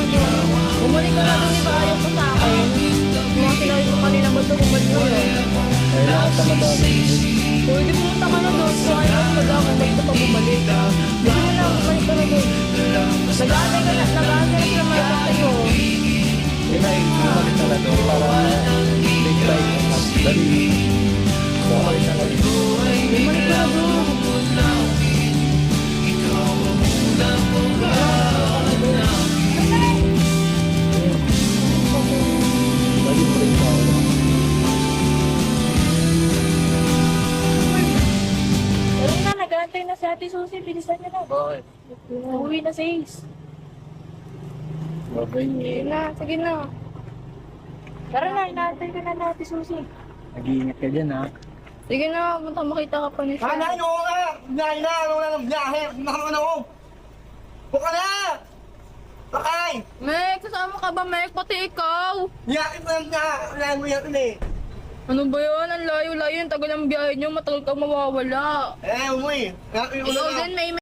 na doon. Bumalik ka na doon, iba ayaw ko sa akin. Mga sinabi mo kanina ba ito, bumalik mo yun. Kailangan ka madami. Pwede pumunta ka na doon, so ayaw ko na kung ba't ka pa bumalik. Gusto mo na, bumalik ka na doon. Nag-aantay ka na, nag-aantay ka na malapit sa'yo. Kailangan bumalik ka na doon para take time at dali. Bumalik ka na doon. Bumalik ka na doon. Dali mo rin ako. Pero na, nag-aantay na si Ate Susie, bilisan niya na. Bakit? Uuwi na sa Ace. Babay Sige na, sige na. Tara na, inaantay ka na Ate Susie. Nag-iingat ka dyan ha. Sige na, punta makita ka pa ni siya. Nanay, oo nga! Biyahe na! Ano na ng biyahe? Nakaroon ako! Buka na! Lakay! Mek, kasama ka ba, Mek? Pati ikaw. Yakin na niya! Yakin mo yakin eh! Ano ba yun? Ang layo-layo yung tagal ng biyahe nyo. Matagal kang mawawala. Eh, umuwi! Yakin mo Ikaw na! din, may